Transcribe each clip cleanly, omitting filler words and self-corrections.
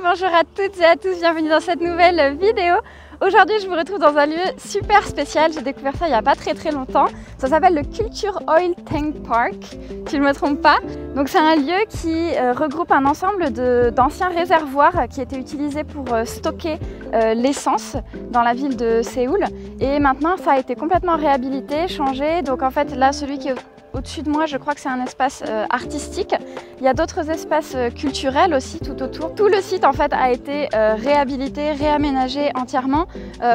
Bonjour à toutes et à tous, bienvenue dans cette nouvelle vidéo. Aujourd'hui je vous retrouve dans un lieu super spécial, j'ai découvert ça il n'y a pas très longtemps. Ça s'appelle le Culture Oil Tank Park, si je ne me trompe pas. Donc c'est un lieu qui regroupe un ensemble d'anciens réservoirs qui étaient utilisés pour stocker l'essence dans la ville de Séoul. Et maintenant ça a été complètement réhabilité, changé. Donc en fait là celui qui est au-dessus de moi, je crois que c'est un espace artistique. Il y a d'autres espaces culturels aussi tout autour. Tout le site en fait a été réhabilité, réaménagé entièrement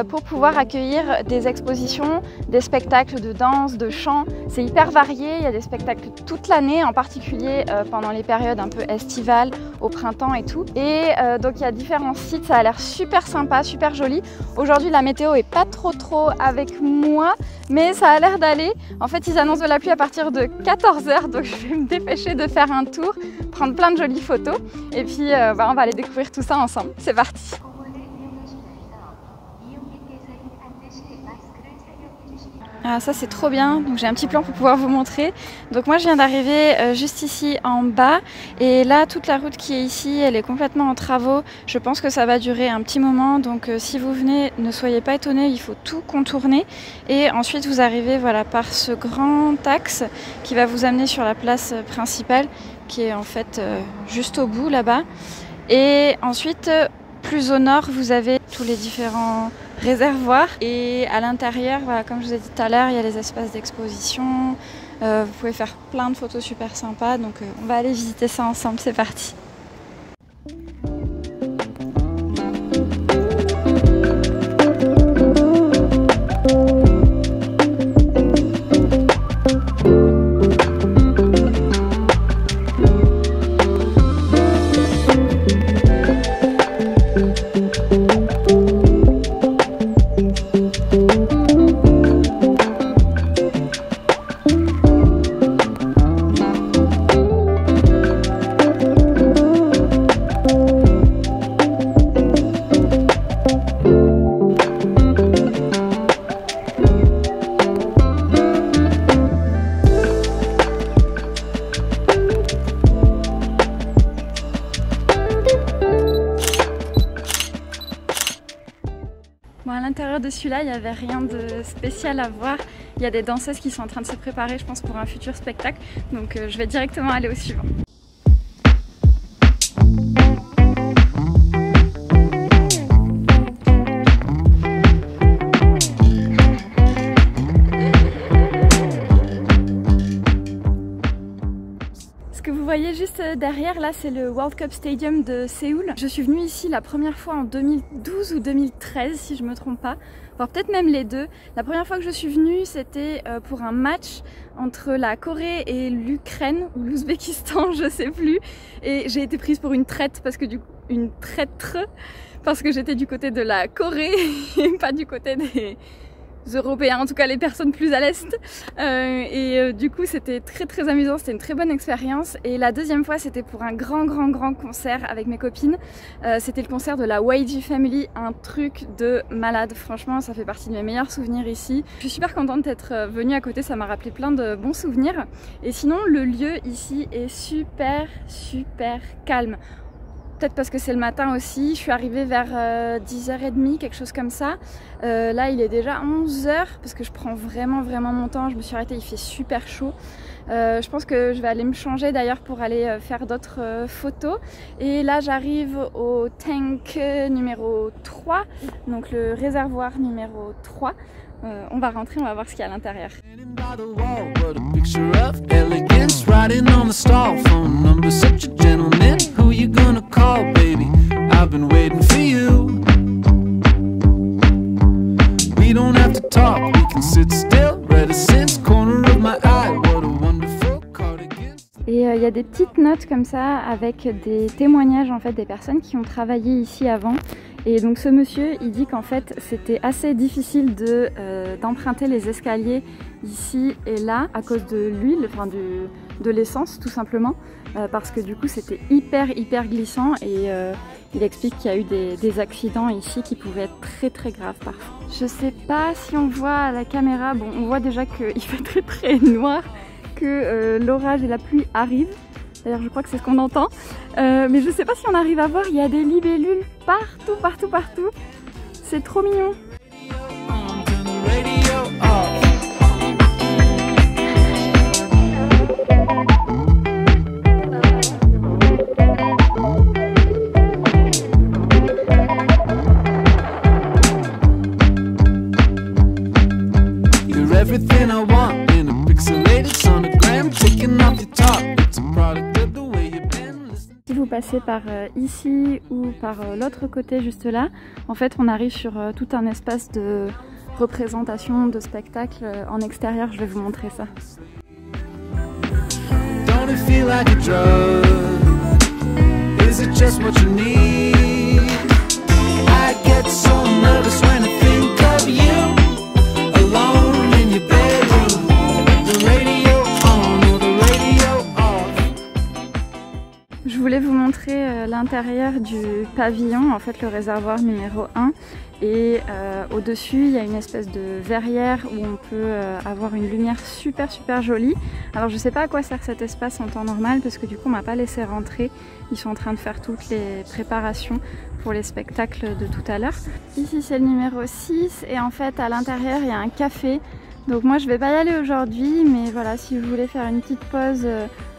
pour pouvoir accueillir des expositions, des spectacles de danse, de chant. C'est hyper varié, il y a des spectacles toute l'année, en particulier pendant les périodes un peu estivales, au printemps et tout. Et donc il y a différents sites, ça a l'air super sympa, super joli. Aujourd'hui la météo est pas trop avec moi, mais ça a l'air d'aller. En fait ils annoncent de la pluie à partir de 14 h, donc je vais me dépêcher de faire un tour, prendre plein de jolies photos et puis on va aller découvrir tout ça ensemble. C'est parti! Ah, ça c'est trop bien, donc j'ai un petit plan pour pouvoir vous montrer. Donc moi je viens d'arriver juste ici en bas et là toute la route qui est ici elle est complètement en travaux. Je pense que ça va durer un petit moment, donc si vous venez ne soyez pas étonnés, il faut tout contourner et ensuite vous arrivez voilà, par ce grand axe qui va vous amener sur la place principale qui est en fait juste au bout là-bas. Et ensuite plus au nord vous avez tous les différents réservoirs et à l'intérieur, voilà, comme je vous ai dit tout à l'heure, il y a les espaces d'exposition, vous pouvez faire plein de photos super sympas, donc on va aller visiter ça ensemble, c'est parti. Bon, à l'intérieur de celui-là, il n'y avait rien de spécial à voir. Il y a des danseuses qui sont en train de se préparer, je pense, pour un futur spectacle. Donc je vais directement aller au suivant. Ce que vous voyez juste derrière là, c'est le World Cup Stadium de Séoul. Je suis venue ici la première fois en 2012 ou 2013 si je me trompe pas, voire peut-être même les deux. La première fois que je suis venue c'était pour un match entre la Corée et l'Ukraine ou l'Ouzbékistan, je sais plus. Et j'ai été prise pour une traître parce que une traître parce que j'étais du côté de la Corée et pas du côté des Européens, en tout cas les personnes plus à l'est. Du coup c'était très amusant, c'était une très bonne expérience. Et la deuxième fois c'était pour un grand concert avec mes copines. C'était le concert de la YG Family, un truc de malade. Franchement ça fait partie de mes meilleurs souvenirs ici. Je suis super contente d'être venue à côté, ça m'a rappelé plein de bons souvenirs. Et sinon le lieu ici est super calme. Peut-être parce que c'est le matin aussi, je suis arrivée vers 10h30, quelque chose comme ça. Là il est déjà 11h parce que je prends vraiment mon temps, je me suis arrêtée, il fait super chaud. Je pense que je vais aller me changer d'ailleurs pour aller faire d'autres photos. Et là j'arrive au tank numéro 3, donc le réservoir numéro 3. On va rentrer, on va voir ce qu'il y a à l'intérieur. Et il y a des petites notes comme ça avec des témoignages en fait des personnes qui ont travaillé ici avant. Et donc ce monsieur, il dit qu'en fait c'était assez difficile d'emprunter les escaliers ici et là à cause de l'huile, enfin de l'essence tout simplement, parce que du coup c'était hyper glissant et il explique qu'il y a eu des accidents ici qui pouvaient être très graves parfois. Je sais pas si on voit à la caméra, bon on voit déjà qu'il fait très noir, que l'orage et la pluie arrivent. D'ailleurs je crois que c'est ce qu'on entend. Mais je sais pas si on arrive à voir, il y a des libellules partout, partout, partout. C'est trop mignon. Si vous passez par ici ou par l'autre côté juste là, en fait on arrive sur tout un espace de représentation, de spectacle en extérieur. Je vais vous montrer ça. Je voulais vous montrer l'intérieur du pavillon, en fait le réservoir numéro 1. Et au-dessus, il y a une espèce de verrière où on peut avoir une lumière super jolie. Alors je sais pas à quoi sert cet espace en temps normal parce que du coup on m'a pas laissé rentrer. Ils sont en train de faire toutes les préparations pour les spectacles de tout à l'heure. Ici c'est le numéro 6 et en fait à l'intérieur il y a un café. Donc moi je vais pas y aller aujourd'hui, mais voilà, si vous voulez faire une petite pause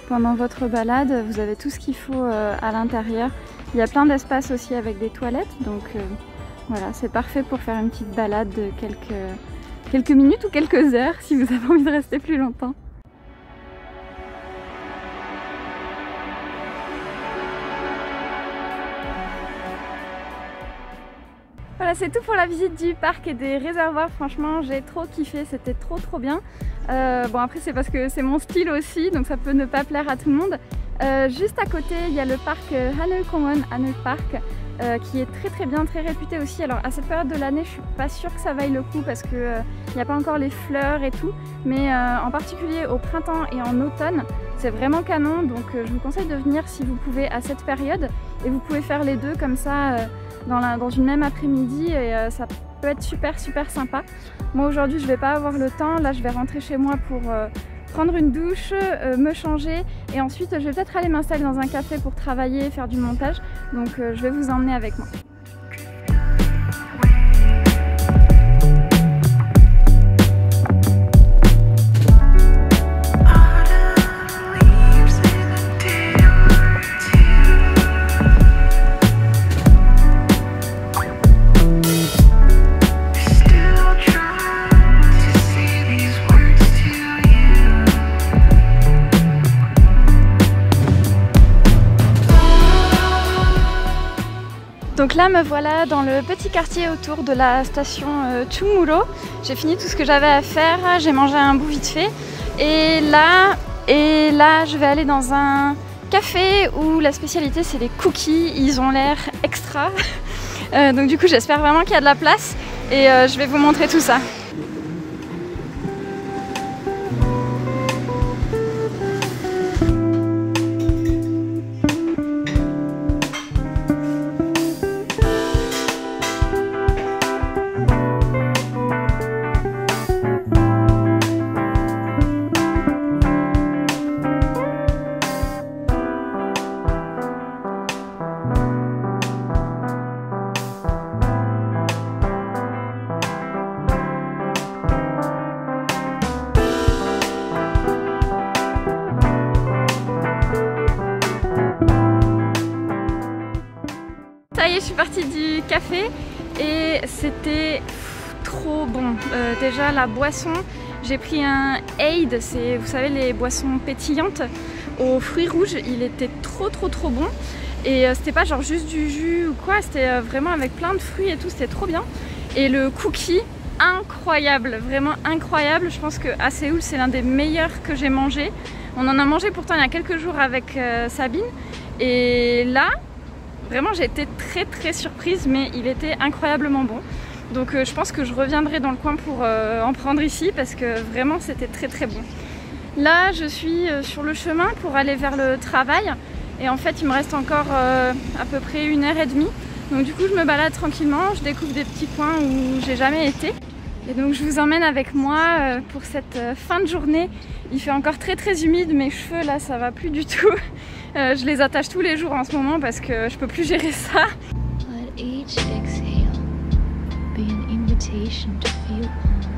pendant votre balade, vous avez tout ce qu'il faut à l'intérieur. Il y a plein d'espaces aussi avec des toilettes, donc voilà, c'est parfait pour faire une petite balade de quelques minutes ou quelques heures si vous avez envie de rester plus longtemps. Voilà, c'est tout pour la visite du parc et des réservoirs. Franchement, j'ai trop kiffé, c'était trop bien. Bon, après c'est parce que c'est mon style aussi, donc ça peut ne pas plaire à tout le monde. Juste à côté, il y a le parc Haneulkongen, Haneul Park, qui est très bien, très réputé aussi. Alors à cette période de l'année, je suis pas sûre que ça vaille le coup parce que il n'y a pas encore les fleurs et tout. Mais en particulier au printemps et en automne, c'est vraiment canon. Donc je vous conseille de venir si vous pouvez à cette période. Et vous pouvez faire les deux comme ça dans une même après-midi et ça peut être super sympa. Moi aujourd'hui je vais pas avoir le temps, là je vais rentrer chez moi pour prendre une douche, me changer et ensuite je vais peut-être aller m'installer dans un café pour travailler et faire du montage. Donc je vais vous emmener avec moi. Donc là me voilà dans le petit quartier autour de la station Chumulo. J'ai fini tout ce que j'avais à faire, j'ai mangé un bout vite fait. Et là je vais aller dans un café où la spécialité c'est les cookies, ils ont l'air extra. Donc du coup j'espère vraiment qu'il y a de la place et je vais vous montrer tout ça. Ça y est, je suis partie du café et c'était trop bon. Déjà la boisson, j'ai pris un Aid, c'est, vous savez, les boissons pétillantes aux fruits rouges. Il était trop bon et c'était pas genre juste du jus ou quoi, c'était vraiment avec plein de fruits et tout, c'était trop bien. Et le cookie, incroyable, vraiment incroyable. Je pense qu'à Séoul c'est l'un des meilleurs que j'ai mangé. On en a mangé pourtant il y a quelques jours avec Sabine et là vraiment j'ai été très surprise, mais il était incroyablement bon. Donc je pense que je reviendrai dans le coin pour en prendre ici parce que vraiment c'était très bon. Là je suis sur le chemin pour aller vers le travail et en fait il me reste encore à peu près 1h30. Donc du coup je me balade tranquillement, je découvre des petits coins où j'ai jamais été. Et donc je vous emmène avec moi pour cette fin de journée. Il fait encore très humide, mes cheveux là ça va plus du tout. Je les attache tous les jours en ce moment parce que je peux plus gérer ça. Let each exhale be an invitation to feel home.